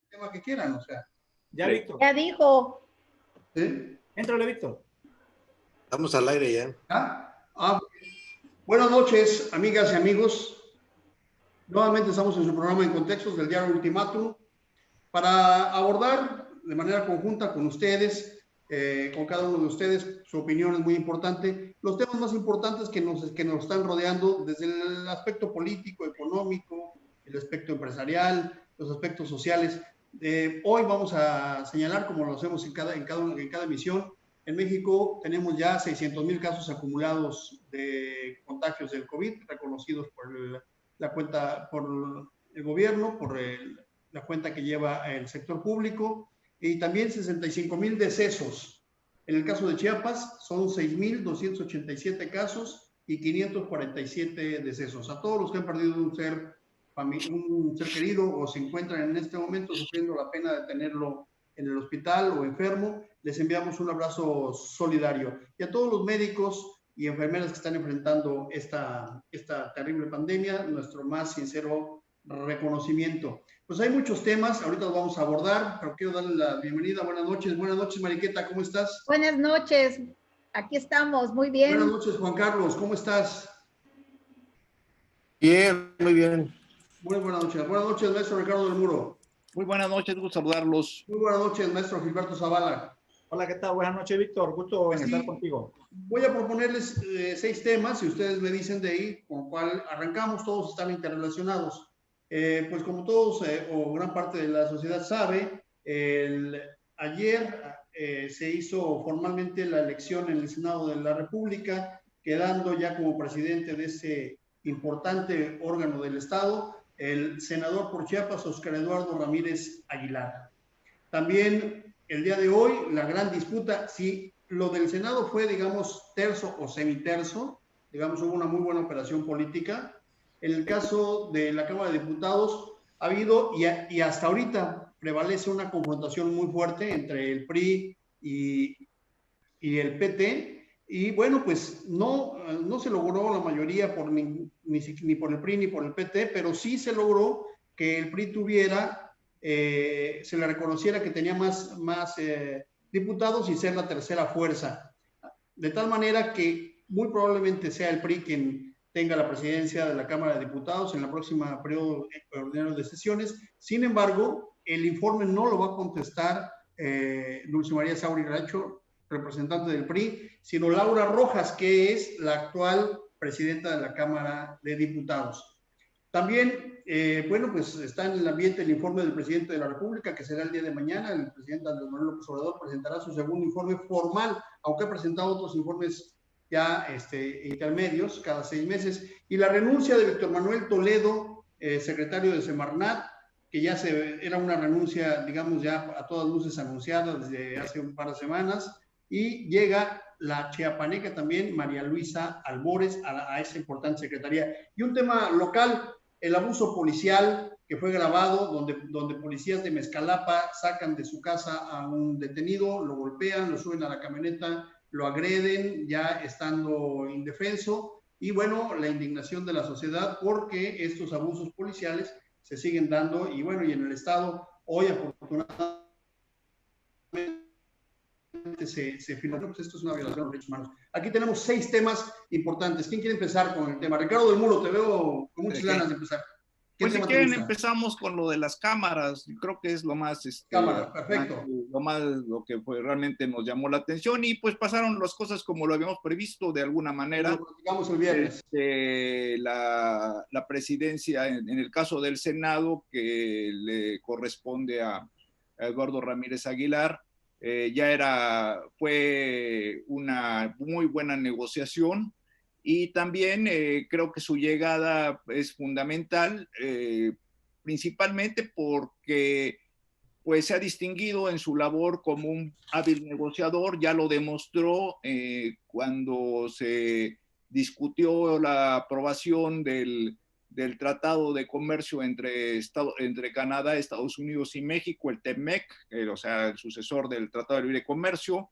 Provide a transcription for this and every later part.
Tema que quieran, o sea. Ya, Víctor. Ya dijo. ¿Sí? Éntrale, Víctor. Estamos al aire ya. Buenas noches, amigas y amigos. Nuevamente estamos en su programa En Contextos del diario Ultimátum para abordar de manera conjunta con ustedes, con cada uno de ustedes, su opinión es muy importante, los temas más importantes que nos están rodeando desde el aspecto político, económico, el aspecto empresarial, los aspectos sociales. Hoy vamos a señalar, como lo hacemos en cada emisión, en México tenemos ya 600,000 casos acumulados de contagios del COVID, reconocidos por la cuenta, por el gobierno, por la cuenta que lleva el sector público, y también 65,000 decesos. En el caso de Chiapas son 6,287 casos y 547 decesos. A todos los que han perdido un ser querido o se encuentran en este momento sufriendo la pena de tenerlo en el hospital o enfermo, les enviamos un abrazo solidario. Y a todos los médicos y enfermeras que están enfrentando esta terrible pandemia, nuestro más sincero reconocimiento. Pues hay muchos temas, ahorita los vamos a abordar, pero quiero darle la bienvenida. Buenas noches, Mariqueta, ¿cómo estás? Buenas noches, aquí estamos, muy bien. Buenas noches, Juan Carlos, ¿cómo estás? Bien, muy bien. Muy buenas noches, maestro Ricardo del Muro. Muy buenas noches, gusto saludarlos. Muy buenas noches, maestro Gilberto Zavala. Hola, ¿qué tal? Buenas noches, Víctor. Gusto en estar contigo. Voy a proponerles 6 temas y ustedes me dicen de ahí con cuál arrancamos. Todos están interrelacionados. Pues como todos o gran parte de la sociedad sabe, ayer se hizo formalmente la elección en el Senado de la República, quedando ya como presidente de ese importante órgano del Estado el senador por Chiapas, Óscar Eduardo Ramírez Aguilar. También el día de hoy, la gran disputa, si lo del Senado fue, digamos, terso o semiterso, digamos, hubo una muy buena operación política. En el caso de la Cámara de Diputados, ha habido, y hasta ahorita, prevalece una confrontación muy fuerte entre el PRI y el PT, y bueno, pues no se logró la mayoría por ni por el PRI ni por el PT, pero sí se logró que el PRI tuviera, se le reconociera que tenía más diputados y ser la tercera fuerza. De tal manera que muy probablemente sea el PRI quien tenga la presidencia de la Cámara de Diputados en la próxima periodo ordinario de sesiones. Sin embargo, el informe no lo va a contestar Dulce María Sauri Racho, representante del PRI, sino Laura Rojas, que es la actual presidenta de la Cámara de Diputados. También, bueno, pues está en el ambiente el informe del presidente de la República, que será el día de mañana. El presidente Andrés Manuel López Obrador presentará su segundo informe formal, aunque ha presentado otros informes ya intermedios cada 6 meses. Y la renuncia de Víctor Manuel Toledo, secretario de Semarnat, que ya era una renuncia, digamos, ya a todas luces anunciada desde hace un par de semanas. Y llega la chiapaneca también, María Luisa Albores, a esa importante secretaría. Y un tema local, el abuso policial que fue grabado, donde policías de Mezcalapa sacan de su casa a un detenido, lo golpean, lo suben a la camioneta, lo agreden, ya estando indefenso. Y bueno, la indignación de la sociedad porque estos abusos policiales se siguen dando. Y bueno, y en el Estado, hoy afortunadamente, se firmó, pues esto es una violación de los derechos humanos. Aquí tenemos 6 temas importantes. ¿Quién quiere empezar con el tema? Ricardo del Muro, te veo con muchas ganas de empezar. Pues si quieren empezamos con lo de las cámaras. Yo creo que es lo más cámara, perfecto. Lo que fue, realmente nos llamó la atención, y pues pasaron las cosas como lo habíamos previsto de alguna manera. Lo platicamos el viernes. La presidencia en el caso del Senado, que le corresponde a Eduardo Ramírez Aguilar, fue una muy buena negociación, y también creo que su llegada es fundamental, principalmente porque pues se ha distinguido en su labor como un hábil negociador. Ya lo demostró cuando se discutió la aprobación del Tratado de Comercio entre Canadá, Estados Unidos y México, el TEMEC, o sea, el sucesor del Tratado de Libre Comercio,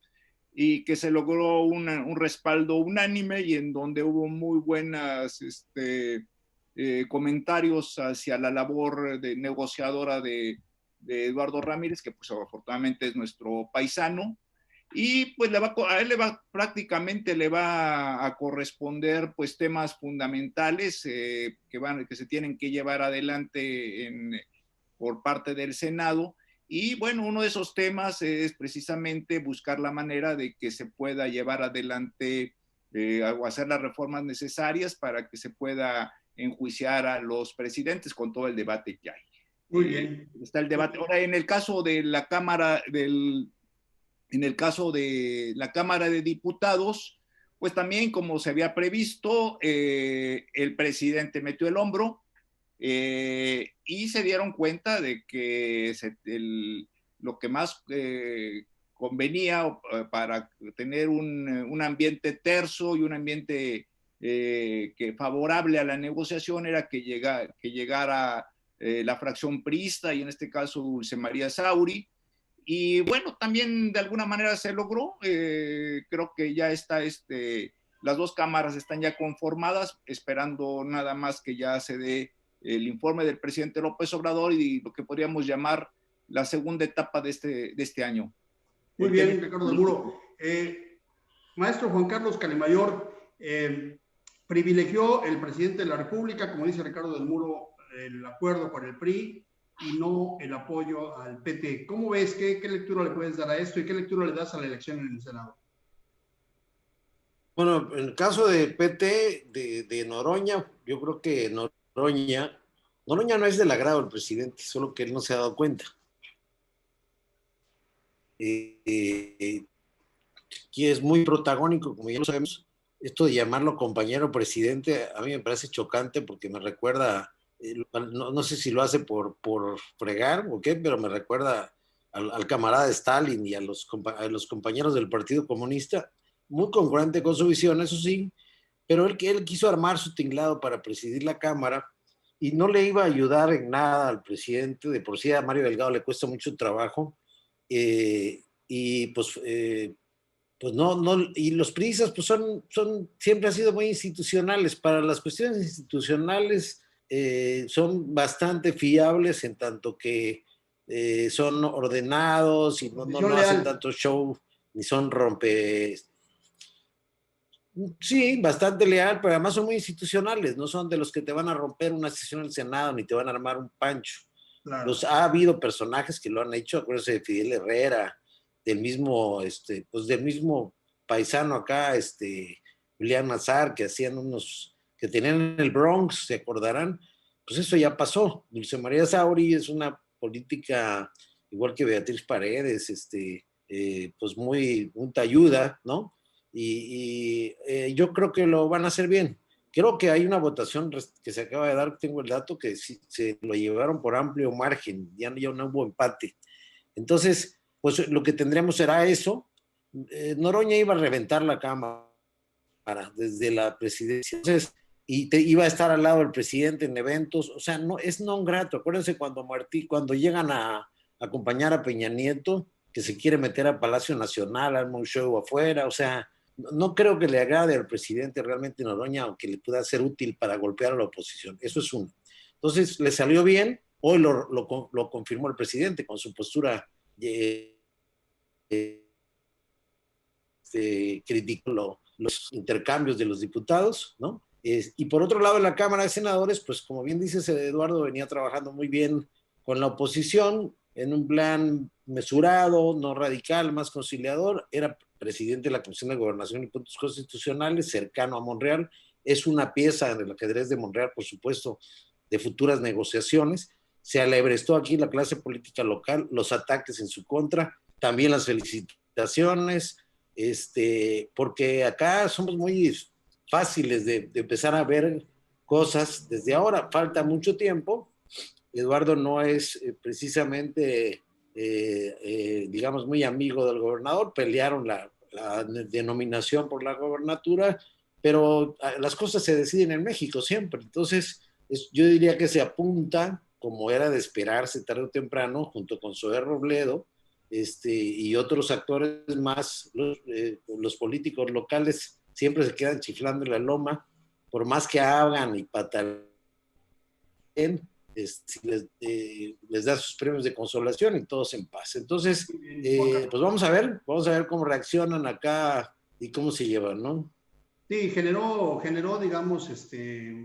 y que se logró un respaldo unánime, y en donde hubo muy buenas comentarios hacia la labor de negociadora de Eduardo Ramírez, que pues afortunadamente es nuestro paisano, y pues a él prácticamente le va a corresponder pues temas fundamentales que se tienen que llevar adelante por parte del Senado. Y bueno, uno de esos temas es precisamente buscar la manera de que se pueda llevar adelante o hacer las reformas necesarias para que se pueda enjuiciar a los presidentes con todo el debate que hay. Muy bien. Está el debate. Ahora, en el caso de la Cámara de Diputados, pues también, como se había previsto, el presidente metió el hombro y se dieron cuenta de que lo que más convenía para tener un ambiente terso y un ambiente favorable a la negociación era que llegara la fracción priista, y en este caso Dulce María Sauri. Y bueno, también de alguna manera se logró. Creo que ya está, las dos cámaras están ya conformadas, esperando nada más que ya se dé el informe del presidente López Obrador y lo que podríamos llamar la segunda etapa de este año. Muy bien, Ricardo del Muro. Maestro Juan Carlos Calemayor, privilegió el presidente de la República, como dice Ricardo del Muro, el acuerdo con el PRI y no el apoyo al PT. ¿Cómo ves? ¿Qué lectura le puedes dar a esto y qué lectura le das a la elección en el Senado? Bueno, en el caso de PT, de Noroña, yo creo que Noroña no es del agrado del presidente, solo que él no se ha dado cuenta. Aquí es muy protagónico, como ya lo sabemos. Esto de llamarlo compañero presidente a mí me parece chocante porque me recuerda, no sé si lo hace por fregar o qué, pero me recuerda al camarada de Stalin y a los compañeros del Partido Comunista, muy congruente con su visión, eso sí, pero él quiso armar su tinglado para presidir la Cámara y no le iba a ayudar en nada al presidente. De por sí a Mario Delgado le cuesta mucho trabajo, y pues no, y los priistas pues siempre han sido muy institucionales. Para las cuestiones institucionales son bastante fiables, en tanto que son ordenados y no hacen tanto show, ni son sí, bastante leal, pero además son muy institucionales, no son de los que te van a romper una sesión del Senado ni te van a armar un pancho. Claro. Ha habido personajes que lo han hecho, acuérdense de Fidel Herrera, del mismo paisano acá, Julián Nazar, que tenían en el Bronx, se acordarán. Pues eso ya pasó. Dulce María Sauri es una política igual que Beatriz Paredes, pues muy tayuda, ¿no? Y yo creo que lo van a hacer bien. Creo que hay una votación que se acaba de dar, tengo el dato, que se lo llevaron por amplio margen, ya no hubo empate. Entonces, pues lo que tendremos será eso. Noroña iba a reventar la Cámara desde la presidencia, entonces, iba a estar al lado del presidente en eventos, o sea, no es non grato. Acuérdense cuando llegan a acompañar a Peña Nieto, que se quiere meter a Palacio Nacional, arma un show afuera, o sea, no creo que le agrade al presidente realmente Noroña, aunque le pueda ser útil para golpear a la oposición. Eso es uno. Entonces, le salió bien. Hoy lo confirmó el presidente con su postura. Criticó los intercambios de los diputados, ¿no? Y por otro lado, en la Cámara de Senadores, pues como bien dices, Eduardo venía trabajando muy bien con la oposición en un plan mesurado, no radical, más conciliador. Era presidente de la Comisión de Gobernación y Puntos Constitucionales, cercano a Monreal. Es una pieza en el ajedrez de Monreal, por supuesto, de futuras negociaciones. Se alebrestó aquí la clase política local, los ataques en su contra, también las felicitaciones, porque acá somos muy fáciles de empezar a ver cosas desde ahora. Falta mucho tiempo. Eduardo no es precisamente, digamos, muy amigo del gobernador. Pelearon la denominación por la gobernatura, pero las cosas se deciden en México siempre. Entonces, yo diría que se apunta, como era de esperarse tarde o temprano, junto con Zoé Robledo, y otros actores más. Los políticos locales siempre se quedan chiflando en la loma, por más que hagan y patalean si les da sus premios de consolación y todos en paz. Entonces, pues vamos a ver cómo reaccionan acá y cómo se llevan, ¿no? Sí, generó, digamos,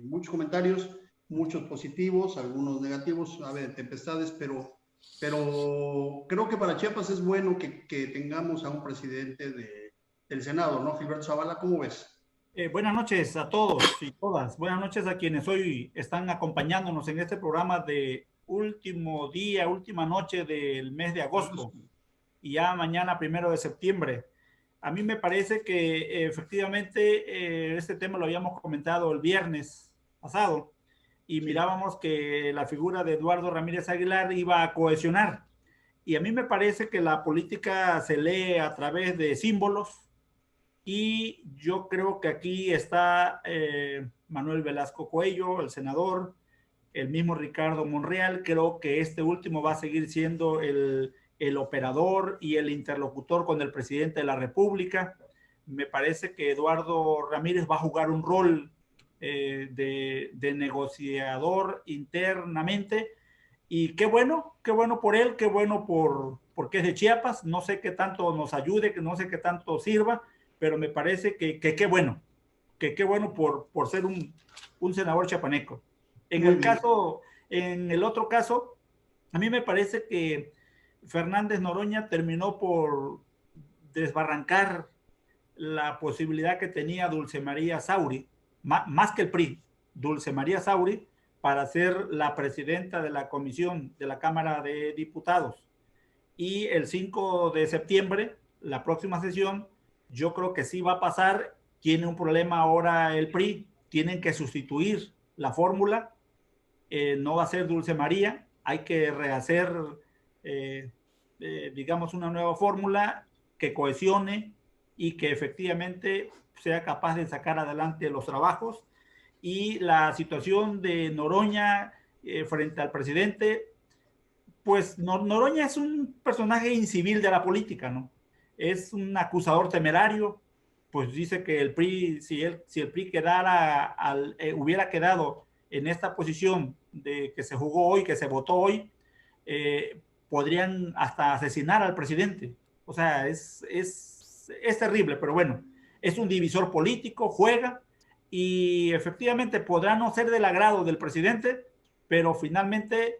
muchos comentarios, muchos positivos, algunos negativos, a ver, tempestades, pero creo que para Chiapas es bueno que tengamos a un presidente del Senado, ¿no? Gilberto Zavala, ¿cómo ves? Buenas noches a todos y todas. Buenas noches a quienes hoy están acompañándonos en este programa de último día, última noche del mes de agosto y ya mañana 1 de septiembre. A mí me parece que efectivamente este tema lo habíamos comentado el viernes pasado y mirábamos que la figura de Eduardo Ramírez Aguilar iba a cohesionar. Y a mí me parece que la política se lee a través de símbolos y yo creo que aquí está Manuel Velasco Coello, el senador, el mismo Ricardo Monreal. Creo que este último va a seguir siendo el operador y el interlocutor con el presidente de la República. Me parece que Eduardo Ramírez va a jugar un rol de negociador internamente y qué bueno por él, qué bueno porque es de Chiapas. No sé qué tanto nos ayude, no sé qué tanto sirva, pero me parece que qué bueno por ser un senador chiapaneco. En el otro caso, a mí me parece que Fernández Noroña terminó por desbarrancar la posibilidad que tenía Dulce María Sauri, más que el PRI, Dulce María Sauri, para ser la presidenta de la comisión de la Cámara de Diputados. Y el 5 de septiembre, la próxima sesión, yo creo que sí va a pasar. Tiene un problema ahora el PRI, tienen que sustituir la fórmula, no va a ser Dulce María, hay que rehacer digamos una nueva fórmula que cohesione y que efectivamente sea capaz de sacar adelante los trabajos. Y la situación de Noroña frente al presidente, pues Noroña es un personaje incivil de la política, ¿no? Es un acusador temerario, pues dice que el PRI, si el PRI hubiera quedado en esta posición de que se jugó hoy, que se votó hoy, podrían hasta asesinar al presidente. O sea, es terrible, pero bueno, es un divisor político, juega y efectivamente podrá no ser del agrado del presidente, pero finalmente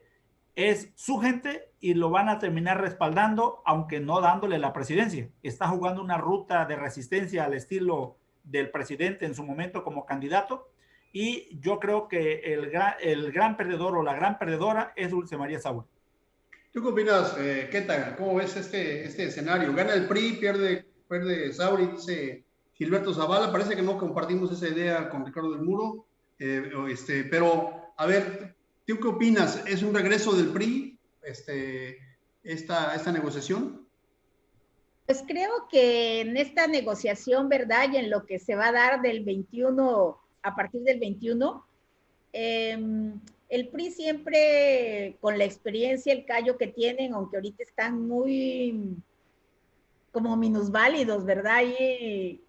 es su gente y lo van a terminar respaldando, aunque no dándole la presidencia. Está jugando una ruta de resistencia al estilo del presidente en su momento como candidato, y yo creo que el gran perdedor o la gran perdedora es Dulce María Sauri. ¿Tú qué opinas, Queta? ¿Cómo ves este escenario? ¿Gana el PRI, pierde Sauri, dice Gilberto Zavala? Parece que no compartimos esa idea con Ricardo del Muro, pero a ver, ¿tú qué opinas? ¿Es un regreso del PRI esta negociación? Pues creo que en esta negociación, ¿verdad? Y en lo que se va a dar del 21, a partir del 21, el PRI siempre, con la experiencia, el callo que tienen, aunque ahorita están muy como minusválidos, ¿verdad? Y,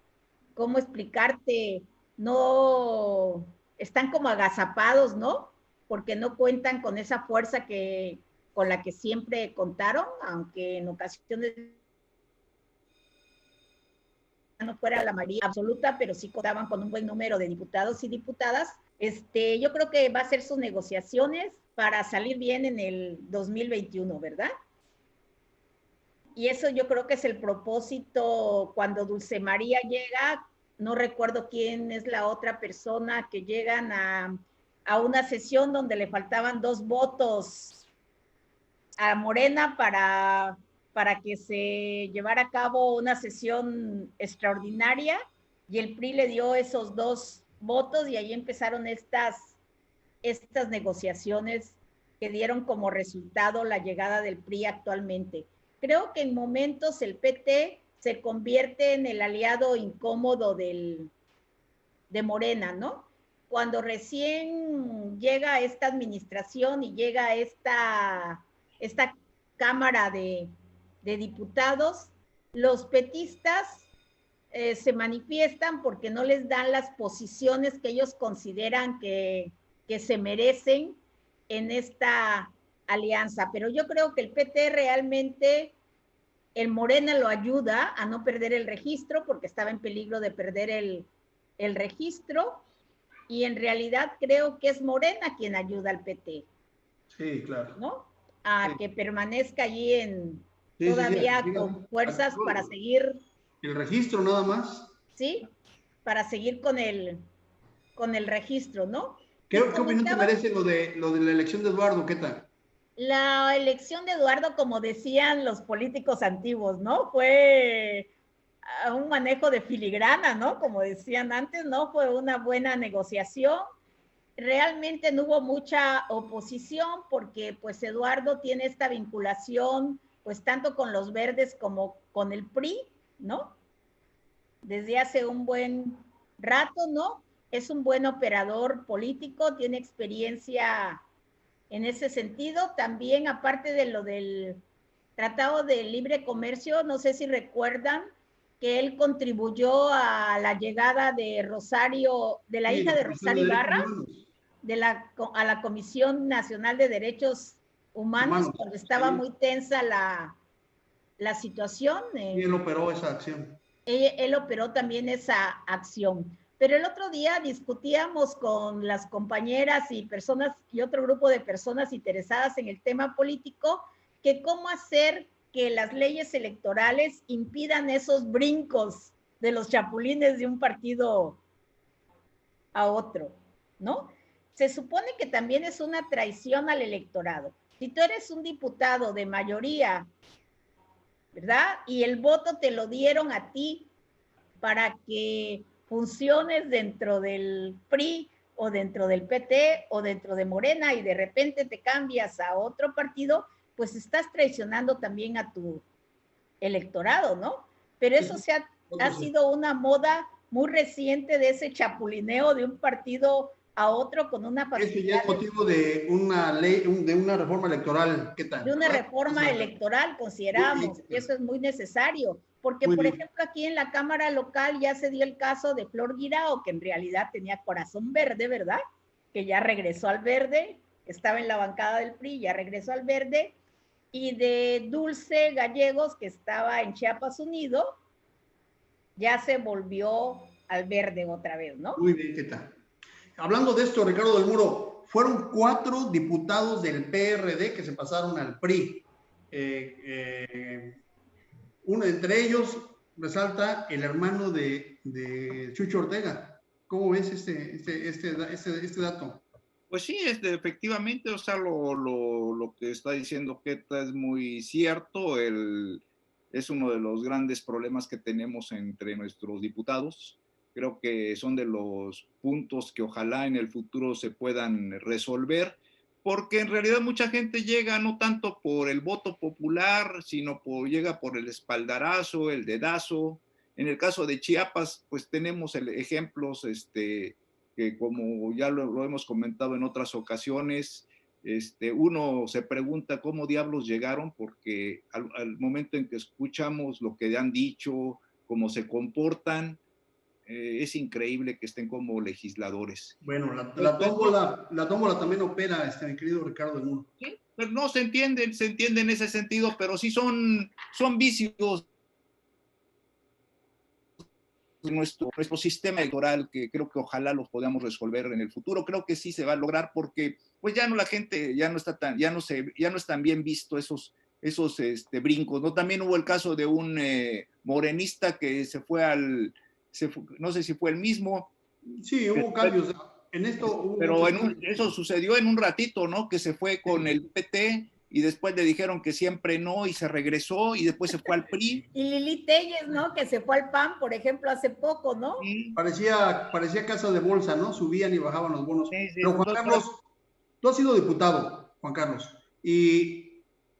¿cómo explicarte? No, están como agazapados, ¿no? Porque no cuentan con esa fuerza con la que siempre contaron, aunque en ocasiones no fuera la mayoría absoluta, pero sí contaban con un buen número de diputados y diputadas. Yo creo que va a hacer sus negociaciones para salir bien en el 2021, ¿verdad? Y eso yo creo que es el propósito cuando Dulce María llega. No recuerdo quién es la otra persona que llegan a una sesión donde le faltaban 2 votos a Morena para que se llevara a cabo una sesión extraordinaria, y el PRI le dio esos 2 votos y ahí empezaron estas negociaciones que dieron como resultado la llegada del PRI actualmente. Creo que en momentos el PT se convierte en el aliado incómodo de Morena, ¿no? Cuando recién llega esta administración y llega esta Cámara de Diputados, los petistas se manifiestan porque no les dan las posiciones que ellos consideran que se merecen, en esta alianza. Pero yo creo que el PT realmente, el Morena lo ayuda a no perder el registro, porque estaba en peligro de perder el registro, y en realidad creo que es Morena quien ayuda al PT. Sí, claro. ¿No? A que permanezca allí Sí, todavía sí, con fuerzas para seguir. El registro nada más. Sí, para seguir con el registro, ¿no? ¿Qué opinión te merece lo de la elección de Eduardo? ¿Qué tal? La elección de Eduardo, como decían los políticos antiguos, ¿no? Fue un manejo de filigrana, ¿no? Como decían antes, ¿no? Fue una buena negociación. Realmente no hubo mucha oposición porque pues Eduardo tiene esta vinculación pues tanto con los verdes como con el PRI, ¿no? Desde hace un buen rato, ¿no? Es un buen operador político, tiene experiencia en ese sentido. También, aparte de lo del Tratado de Libre Comercio, no sé si recuerdan que él contribuyó a la llegada de Rosario, de la hija de Rosario Ibarra, a la Comisión Nacional de Derechos Humanos, cuando estaba muy tensa la situación. Y él operó esa acción. Él operó también esa acción. Pero el otro día discutíamos con las compañeras y personas y otro grupo de personas interesadas en el tema político, que cómo hacer que las leyes electorales impidan esos brincos de los chapulines de un partido a otro, ¿no? Se supone que también es una traición al electorado. Si tú eres un diputado de mayoría, ¿verdad? Y el voto te lo dieron a ti para que funciones dentro del PRI o dentro del PT o dentro de Morena y de repente te cambias a otro partido, pues estás traicionando también a tu electorado, ¿no? Pero eso ha sido una moda muy reciente de ese chapulineo de un partido a otro con una facilidad. Eso ya es motivo de una ley, de una reforma electoral, ¿qué tal? De una reforma electoral, consideramos que eso es muy necesario, porque por ejemplo aquí en la Cámara local ya se dio el caso de Flor Guirao, que en realidad tenía corazón verde, ¿verdad? Que ya regresó al verde, estaba en la bancada del PRI, ya regresó al verde, y de Dulce Gallegos, que estaba en Chiapas Unido, ya se volvió al verde otra vez, ¿no? Muy bien, ¿qué tal? Hablando de esto, Ricardo del Muro, fueron 4 diputados del PRD que se pasaron al PRI. Uno entre ellos resalta el hermano de Chucho Ortega. ¿Cómo ves este dato? Pues sí, efectivamente, o sea, lo que está diciendo Keta es muy cierto. Es uno de los grandes problemas que tenemos entre nuestros diputados. Creo que son de los puntos que ojalá en el futuro se puedan resolver, porque en realidad mucha gente llega no tanto por el voto popular, sino llega por el espaldarazo, el dedazo. En el caso de Chiapas, pues tenemos ejemplos que como ya lo hemos comentado en otras ocasiones, uno se pregunta cómo diablos llegaron, porque al momento en que escuchamos lo que han dicho, cómo se comportan, es increíble que estén como legisladores. Bueno, la tómbola también opera, mi querido Ricardo del Muro. Sí, pero no se entiende en ese sentido, pero sí son vicios nuestro sistema electoral, que creo que ojalá los podamos resolver en el futuro. Creo que sí se va a lograr, porque pues ya no, la gente ya no están bien visto esos brincos, ¿no? También hubo el caso de un morenista que se fue no sé si fue el mismo. Sí, hubo cambios. En esto pero eso sucedió en un ratito, ¿no? Que se fue con el PT y después le dijeron que siempre no y se regresó y después se fue al PRI. Y Lili Telles, ¿no? Que se fue al PAN, por ejemplo, hace poco, ¿no? Sí. Parecía casa de bolsa, ¿no? Subían y bajaban los bonos. Sí, pero Juan Carlos, tú has sido diputado, Juan Carlos, y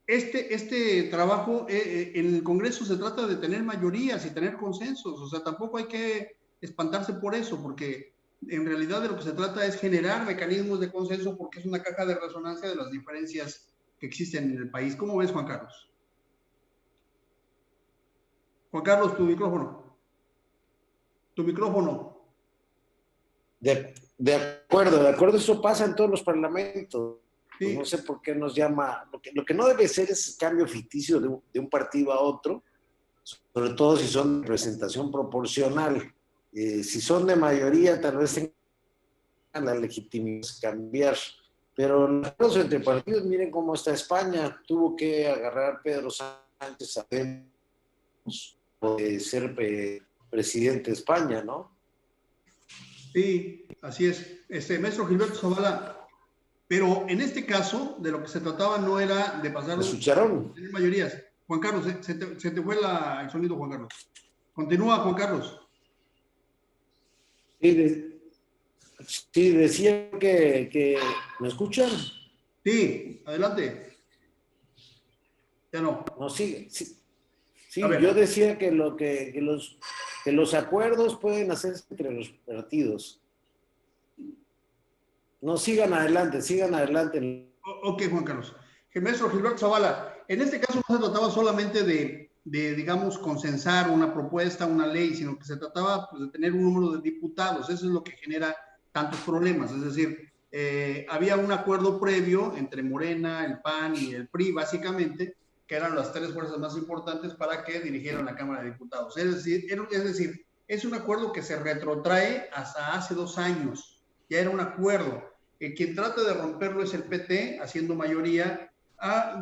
este trabajo en el Congreso se trata de tener mayorías y tener consensos, o sea, tampoco hay que espantarse por eso, porque en realidad de lo que se trata es generar mecanismos de consenso, porque es una caja de resonancia de las diferencias que existen en el país. ¿Cómo ves, Juan Carlos? Juan Carlos, tu micrófono. De acuerdo, eso pasa en todos los parlamentos. Pues no sé por qué nos llama, lo que no debe ser es cambio ficticio de un partido a otro, sobre todo si son de representación proporcional. Si son de mayoría, tal vez tengan la legitimidad de cambiar. Pero los acuerdos entre partidos, miren cómo está España. Tuvo que agarrar Pedro Sánchez a ser presidente de España, ¿no? Sí, así es. Maestro Gilberto Zavala, pero en este caso, de lo que se trataba no era de pasar... ¿Escucharon? Tener mayorías. Juan Carlos, se te fue el sonido, Juan Carlos. Continúa, Juan Carlos. Sí, decía que... ¿Me escuchan? Sí, adelante. Ya no. No, sí, yo decía que los acuerdos pueden hacerse entre los partidos. No, sigan adelante. Ok, Juan Carlos. El maestro Gilberto Zavala, en este caso no se trataba solamente de digamos, consensar una propuesta, una ley, sino que se trataba pues, de tener un número de diputados. Eso es lo que genera tantos problemas. Es decir, había un acuerdo previo entre Morena, el PAN y el PRI, básicamente, que eran las tres fuerzas más importantes para que dirigieran la Cámara de Diputados. Es decir, es un acuerdo que se retrotrae hasta hace 2 años. Ya era un acuerdo. Quien trata de romperlo es el PT, haciendo mayoría,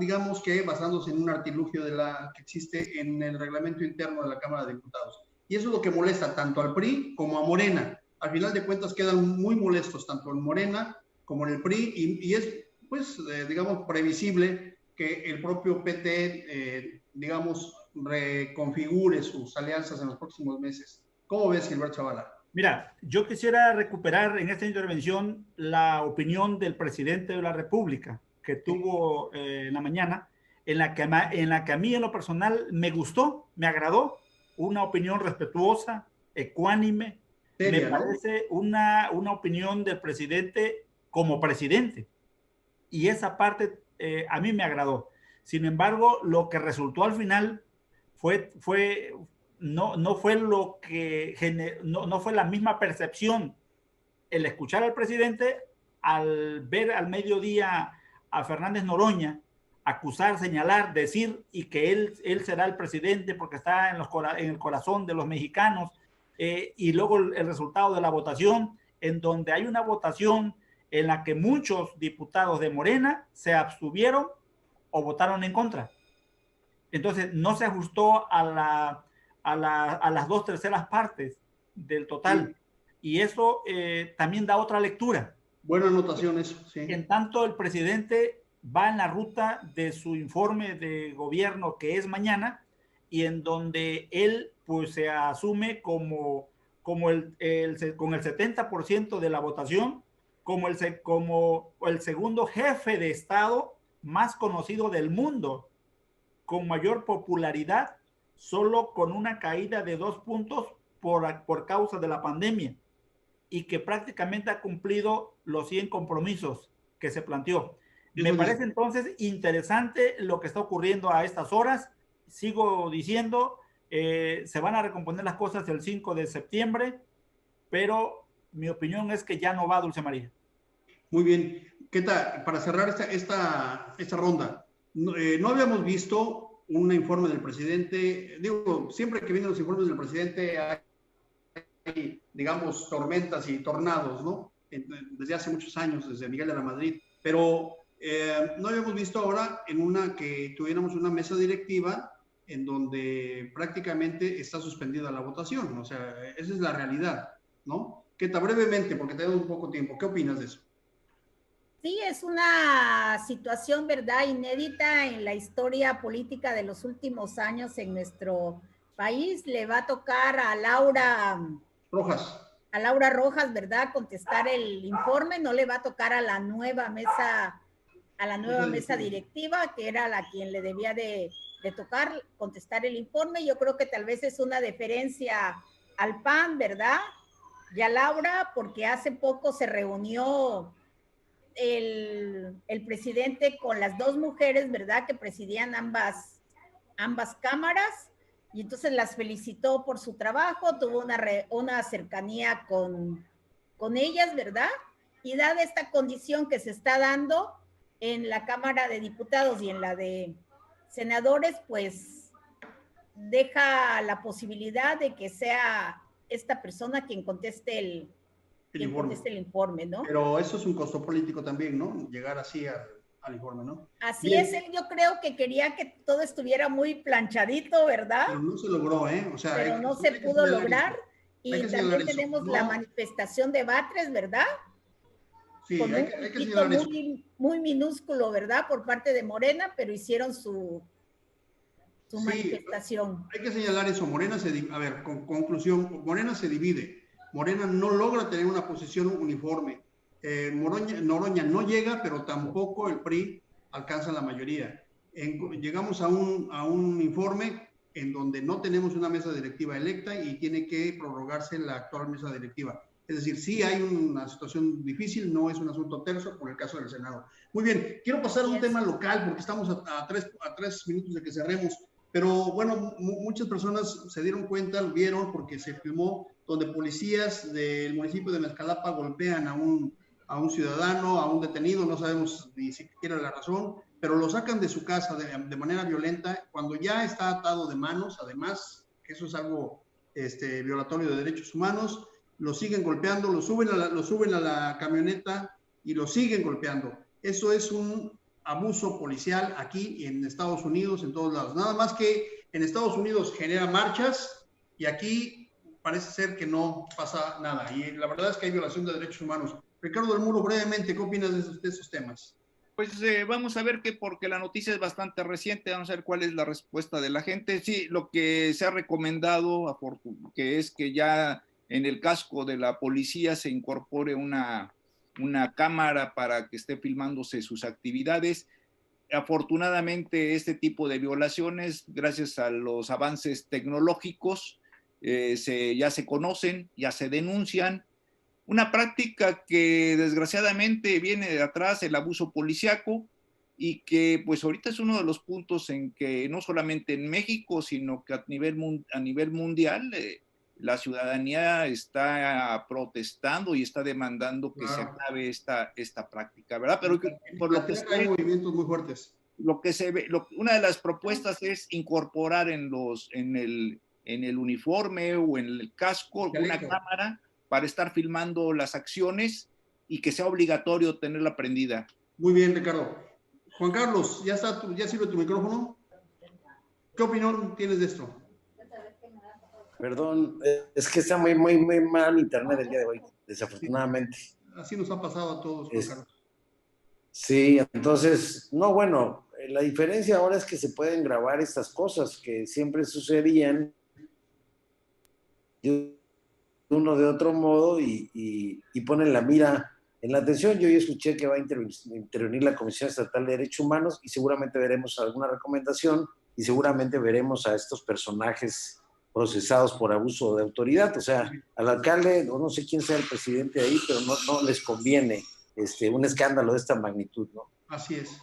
digamos que basándose en un artilugio que existe en el reglamento interno de la Cámara de Diputados. Y eso es lo que molesta tanto al PRI como a Morena. Al final de cuentas quedan muy molestos tanto en Morena como en el PRI y es, pues, digamos, previsible que el propio PT, digamos, reconfigure sus alianzas en los próximos meses. ¿Cómo ves, Gilberto Zavala? Mira, yo quisiera recuperar en esta intervención la opinión del presidente de la República que tuvo en la mañana, en la que a mí en lo personal me gustó, me agradó, una opinión respetuosa, ecuánime, Seria, me parece, ¿no? Una opinión del presidente como presidente. Y esa parte a mí me agradó. Sin embargo, lo que resultó al final no fue lo que no fue la misma percepción el escuchar al presidente al ver al mediodía a Fernández Noroña acusar, señalar, decir y que él será el presidente porque está en el corazón de los mexicanos, y luego el resultado de la votación, en donde hay una votación en la que muchos diputados de Morena se abstuvieron o votaron en contra. Entonces no se ajustó a las 2/3 partes del total. Sí. Y eso también da otra lectura. Buena anotación eso, sí. En tanto el presidente va en la ruta de su informe de gobierno que es mañana y en donde él pues se asume como con el 70% de la votación como el segundo jefe de Estado más conocido del mundo, con mayor popularidad, solo con una caída de 2 puntos por causa de la pandemia, y que prácticamente ha cumplido los 100 compromisos que se planteó. Me parece entonces interesante lo que está ocurriendo a estas horas. Sigo diciendo, se van a recomponer las cosas el 5 de septiembre, pero mi opinión es que ya no va Dulce María. Muy bien. ¿Qué tal? Para cerrar esta ronda, no habíamos visto un informe del presidente. Digo, siempre que vienen los informes del presidente hay, digamos, tormentas y tornados, ¿no? Desde hace muchos años, desde Miguel de la Madrid. Pero no habíamos visto ahora que tuviéramos una mesa directiva en donde prácticamente está suspendida la votación. O sea, esa es la realidad, ¿no? ¿Qué tal? Brevemente, porque tenemos un poco tiempo. ¿Qué opinas de eso? Sí, es una situación, ¿verdad?, inédita en la historia política de los últimos años en nuestro país. Le va a tocar a Laura Rojas, ¿verdad?, contestar el informe. No le va a tocar a la nueva mesa directiva, que era la quien le debía de tocar contestar el informe. Yo creo que tal vez es una deferencia al PAN, ¿verdad?, y a Laura, porque hace poco se reunió el presidente con las 2 mujeres, ¿verdad?, que presidían ambas cámaras, y entonces las felicitó por su trabajo, tuvo una cercanía con ellas, ¿verdad? Y dada esta condición que se está dando, en la Cámara de Diputados y en la de Senadores, pues deja la posibilidad de que sea esta persona quien conteste el informe, ¿no? Pero eso es un costo político también, ¿no? Llegar así al informe, ¿no? Así Bien. es, él yo creo que quería que todo estuviera muy planchadito, ¿verdad? Pero no se logró, ¿eh? O sea, pero no se pudo lograr. Y también tenemos no. la manifestación de Batres, ¿verdad? Sí, con hay un que grupito señalar eso. muy minúsculo, ¿verdad? Por parte de Morena, pero hicieron su manifestación. Hay que señalar eso. Morena a ver, conclusión, Morena se divide. Morena no logra tener una posición uniforme. Noroña no llega, pero tampoco el PRI alcanza la mayoría. Llegamos a un informe en donde no tenemos una mesa directiva electa y tiene que prorrogarse la actual mesa directiva. Es decir, sí hay una situación difícil, no es un asunto terso por el caso del Senado. Muy bien, quiero pasar a un tema local porque estamos a tres minutos de que cerremos, pero bueno, muchas personas se dieron cuenta, lo vieron porque se filmó donde policías del municipio de Mezcalapa golpean a un ciudadano, a un detenido, no sabemos ni siquiera la razón, pero lo sacan de su casa de manera violenta cuando ya está atado de manos, además, que eso es algo violatorio de derechos humanos. Lo siguen golpeando, lo suben a la camioneta y lo siguen golpeando. Eso es un abuso policial aquí en Estados Unidos, en todos lados. Nada más que en Estados Unidos genera marchas y aquí parece ser que no pasa nada. Y la verdad es que hay violación de derechos humanos. Ricardo del Muro, brevemente, ¿qué opinas de esos temas? Pues vamos a ver porque la noticia es bastante reciente, vamos a ver cuál es la respuesta de la gente. Sí, lo que se ha recomendado, que es que ya en el casco de la policía se incorpore una cámara para que esté filmándose sus actividades. Afortunadamente, este tipo de violaciones, gracias a los avances tecnológicos, ya se conocen, ya se denuncian. Una práctica que desgraciadamente viene de atrás, el abuso policíaco, y que pues ahorita es uno de los puntos en que no solamente en México, sino que a nivel mundial, la ciudadanía está protestando y está demandando que se acabe esta práctica, ¿verdad? Pero por lo que hay movimientos muy fuertes. Lo que se ve, una de las propuestas es incorporar en el uniforme o en el casco una cámara para estar filmando las acciones y que sea obligatorio tenerla prendida. Muy bien, Ricardo. Juan Carlos, ¿ya sirve tu micrófono? ¿Qué opinión tienes de esto? Perdón, es que está muy mal internet el día de hoy, desafortunadamente. Así nos ha pasado a todos, Juan Carlos. Sí, entonces, no, bueno, la diferencia ahora es que se pueden grabar estas cosas que siempre sucedían de uno de otro modo y ponen la mira en la atención. Yo ya escuché que va a intervenir la Comisión Estatal de Derechos Humanos y seguramente veremos alguna recomendación y seguramente veremos a estos personajes procesados por abuso de autoridad. O sea, al alcalde, o no sé quién sea el presidente ahí, pero no les conviene un escándalo de esta magnitud, ¿no? Así es.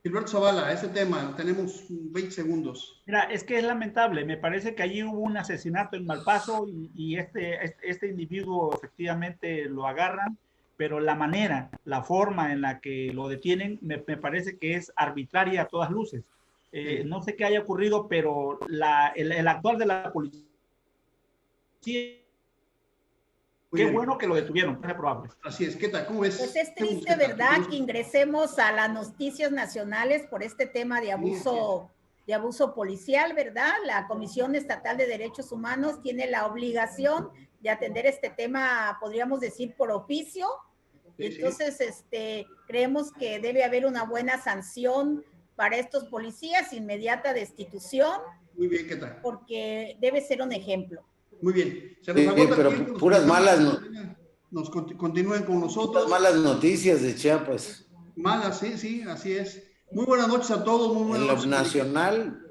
Gilberto Zavala, ese tema, tenemos 20 segundos. Mira, es que es lamentable, me parece que allí hubo un asesinato en Malpaso y este individuo efectivamente lo agarran, pero la forma en la que lo detienen me parece que es arbitraria a todas luces. No sé qué haya ocurrido, pero el actuar de la policía, qué bueno que lo detuvieron, es probable. Así es, ¿qué tal? ¿Cómo ves? Pues es triste, ¿verdad?, que ingresemos a las noticias nacionales por este tema de abuso policial, ¿verdad? La Comisión Estatal de Derechos Humanos tiene la obligación de atender este tema, podríamos decir, por oficio. Y entonces, creemos que debe haber una buena sanción para estos policías, inmediata destitución. Muy bien, ¿qué tal? Porque debe ser un ejemplo. Muy bien. Se nos agota pero el tiempo, puras malas, nos continúen con nosotros. Puras malas noticias de Chiapas. Malas, sí, así es. Muy buenas noches a todos. Muy buenas noches. En lo nacional.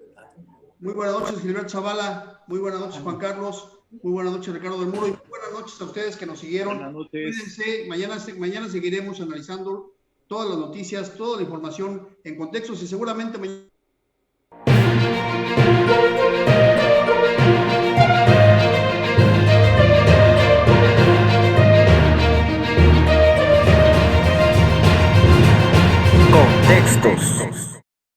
Muy buenas noches, Gilberto Zavala. Muy buenas noches, Juan Carlos. Muy buenas noches, Ricardo del Muro. Y muy buenas noches a ustedes que nos siguieron. Buenas noches. Cuídense. Mañana seguiremos analizando todas las noticias, toda la información en contextos y seguramente mañana. Con estés.